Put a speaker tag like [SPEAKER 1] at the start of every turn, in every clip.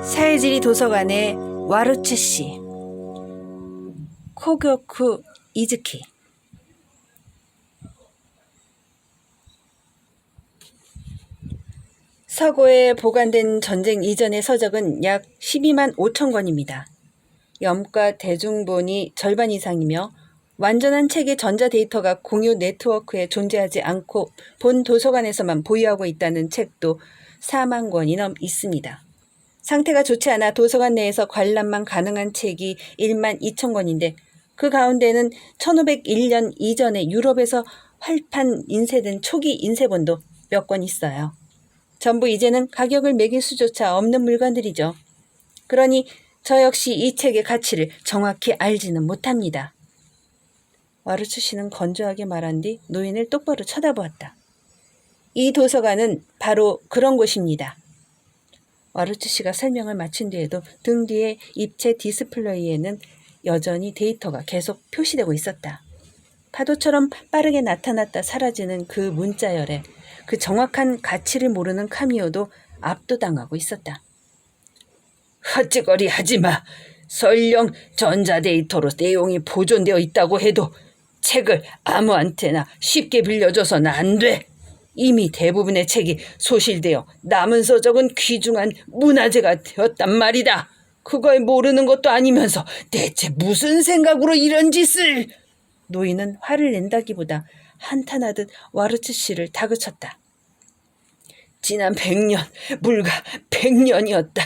[SPEAKER 1] 사회지리 도서관의 와르츠 씨, 코교쿠 이즈키. 서고에 보관된 전쟁 이전의 서적은 약 12만 5천 권입니다. 염가 대중본이 절반 이상이며 완전한 책의 전자데이터가 공유 네트워크에 존재하지 않고 본 도서관에서만 보유하고 있다는 책도 4만 권이 넘 있습니다. 상태가 좋지 않아 도서관 내에서 관람만 가능한 책이 1만 2천 권인데 그 가운데는 1501년 이전에 유럽에서 활판 인쇄된 초기 인쇄본도 몇 권 있어요. 전부 이제는 가격을 매길 수조차 없는 물건들이죠. 그러니 저 역시 이 책의 가치를 정확히 알지는 못합니다. 와르츠 씨는 건조하게 말한 뒤 노인을 똑바로 쳐다보았다. 이 도서관은 바로 그런 곳입니다. 와르츠 씨가 설명을 마친 뒤에도 등 뒤에 입체 디스플레이에는 여전히 데이터가 계속 표시되고 있었다. 파도처럼 빠르게 나타났다 사라지는 그 문자열에 그 정확한 가치를 모르는 카미오도 압도당하고 있었다. 헛짓거리 하지마. 설령 전자데이터로 내용이 보존되어 있다고 해도 책을 아무한테나 쉽게 빌려줘서는 안 돼. 이미 대부분의 책이 소실되어 남은 서적은 귀중한 문화재가 되었단 말이다. 그걸 모르는 것도 아니면서 대체 무슨 생각으로 이런 짓을... 노인은 화를 낸다기보다 한탄하듯 와르츠 씨를 다그쳤다. 지난 100년, 불과 100년이었다.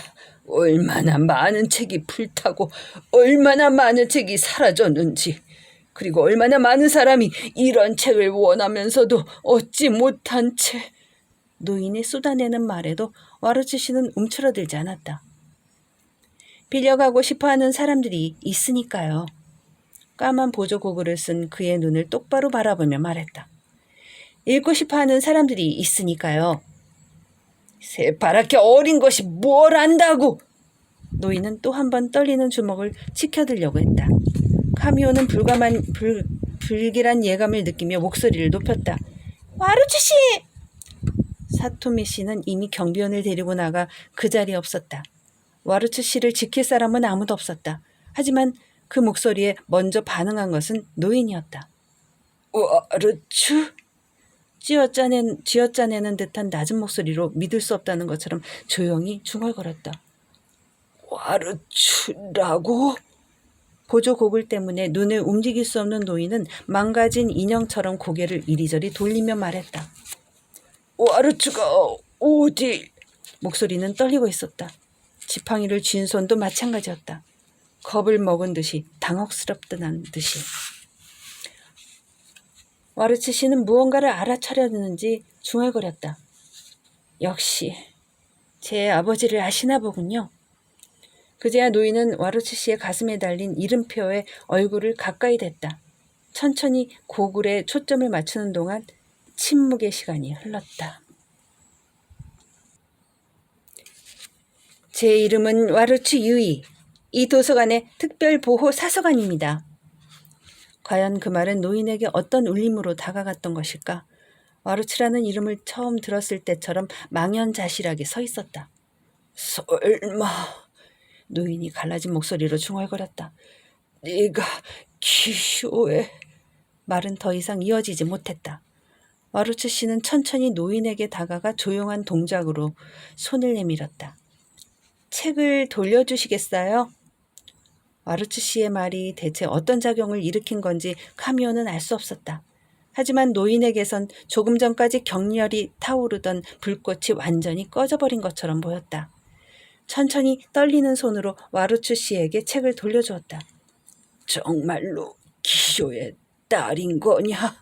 [SPEAKER 1] 얼마나 많은 책이 불타고 얼마나 많은 책이 사라졌는지, 그리고 얼마나 많은 사람이 이런 책을 원하면서도 얻지 못한 채... 노인이 쏟아내는 말에도 와르츠 씨는 움츠러들지 않았다. 빌려가고 싶어하는 사람들이 있으니까요. 까만 보조 고글을 쓴 그의 눈을 똑바로 바라보며 말했다. 읽고 싶어하는 사람들이 있으니까요. 새파랗게 어린 것이 뭘 안다고! 노인은 또 한 번 떨리는 주먹을 치켜들려고 했다. 카미오는 불길한 예감을 느끼며 목소리를 높였다. 와르츠 씨! 사토미 씨는 이미 경비원을 데리고 나가 그 자리에 없었다. 와르츠 씨를 지킬 사람은 아무도 없었다. 하지만 그 목소리에 먼저 반응한 것은 노인이었다. 와르츠? 쥐어짜내는 듯한 낮은 목소리로 믿을 수 없다는 것처럼 조용히 중얼거렸다. 와르츠라고? 보조 고글 때문에 눈을 움직일 수 없는 노인은 망가진 인형처럼 고개를 이리저리 돌리며 말했다. 와르츠가 어디? 목소리는 떨리고 있었다. 지팡이를 쥔 손도 마찬가지였다. 겁을 먹은 듯이 당혹스럽던 듯이. 와르츠 씨는 무언가를 알아차렸는지 중얼거렸다. 역시 제 아버지를 아시나 보군요. 그제야 노인은 와르츠 씨의 가슴에 달린 이름표에 얼굴을 가까이 댔다. 천천히 고글에 초점을 맞추는 동안 침묵의 시간이 흘렀다. 제 이름은 와르츠 유이. 이 도서관의 특별보호 사서관입니다. 과연 그 말은 노인에게 어떤 울림으로 다가갔던 것일까? 와르츠라는 이름을 처음 들었을 때처럼 망연자실하게 서 있었다. 설마... 노인이 갈라진 목소리로 중얼거렸다. 네가 기쇼에... 말은 더 이상 이어지지 못했다. 와르츠 씨는 천천히 노인에게 다가가 조용한 동작으로 손을 내밀었다. 책을 돌려주시겠어요? 와르츠 씨의 말이 대체 어떤 작용을 일으킨 건지 카미오는 알 수 없었다. 하지만 노인에게선 조금 전까지 격렬히 타오르던 불꽃이 완전히 꺼져버린 것처럼 보였다. 천천히 떨리는 손으로 와르츠 씨에게 책을 돌려주었다. 정말로 기쇼의 딸인 거냐?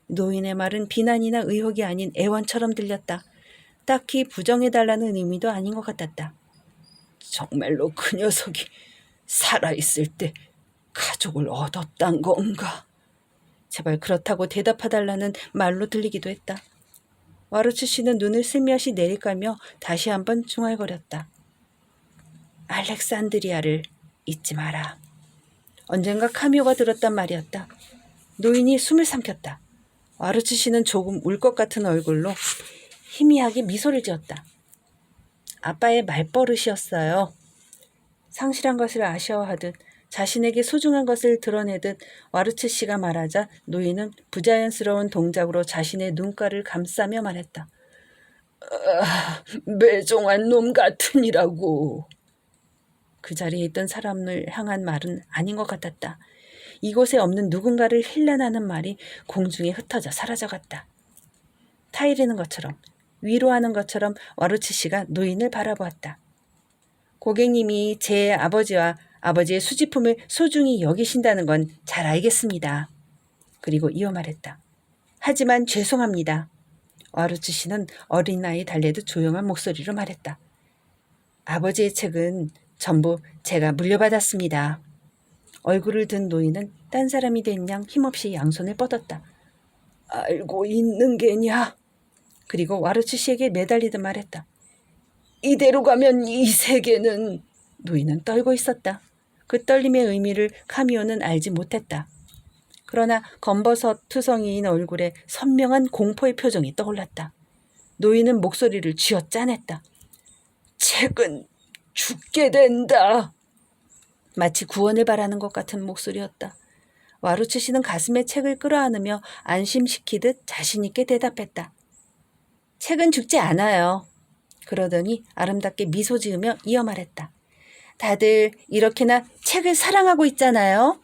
[SPEAKER 1] 노인의 말은 비난이나 의혹이 아닌 애원처럼 들렸다. 딱히 부정해달라는 의미도 아닌 것 같았다. 정말로 그 녀석이 살아있을 때 가족을 얻었단 건가? 제발 그렇다고 대답해달라는 말로 들리기도 했다. 와르츠 씨는 눈을 슬며시 내리깔며 다시 한번 중얼거렸다. 알렉산드리아를 잊지 마라. 언젠가 카묘가 들었단 말이었다. 노인이 숨을 삼켰다. 와르츠 씨는 조금 울 것 같은 얼굴로 희미하게 미소를 지었다. 아빠의 말버릇이었어요. 상실한 것을 아쉬워하듯 자신에게 소중한 것을 드러내듯 와르츠 씨가 말하자 노인은 부자연스러운 동작으로 자신의 눈가를 감싸며 말했다. 매정한 놈 같으니라고. 그 자리에 있던 사람을 향한 말은 아닌 것 같았다. 이곳에 없는 누군가를 힐난하는 말이 공중에 흩어져 사라져갔다. 타이르는 것처럼, 위로하는 것처럼 와르츠 씨가 노인을 바라보았다. 고객님이 제 아버지와 아버지의 수집품을 소중히 여기신다는 건 잘 알겠습니다. 그리고 이어 말했다. 하지만 죄송합니다. 와르츠 씨는 어린아이 달래듯 조용한 목소리로 말했다. 아버지의 책은 전부 제가 물려받았습니다. 얼굴을 든 노인은 딴 사람이 된 양 힘없이 양손을 뻗었다. 알고 있는 게냐? 그리고 와르츠 씨에게 매달리듯 말했다. 이대로 가면 이 세계는... 노인은 떨고 있었다. 그 떨림의 의미를 카미오는 알지 못했다. 그러나 검버섯 투성이인 얼굴에 선명한 공포의 표정이 떠올랐다. 노인은 목소리를 쥐어짜냈다. 책은 죽게 된다. 마치 구원을 바라는 것 같은 목소리였다. 와르츠 씨는 가슴에 책을 끌어안으며 안심시키듯 자신있게 대답했다. 책은 죽지 않아요. 그러더니 아름답게 미소 지으며 이어 말했다. 다들 이렇게나 책을 사랑하고 있잖아요.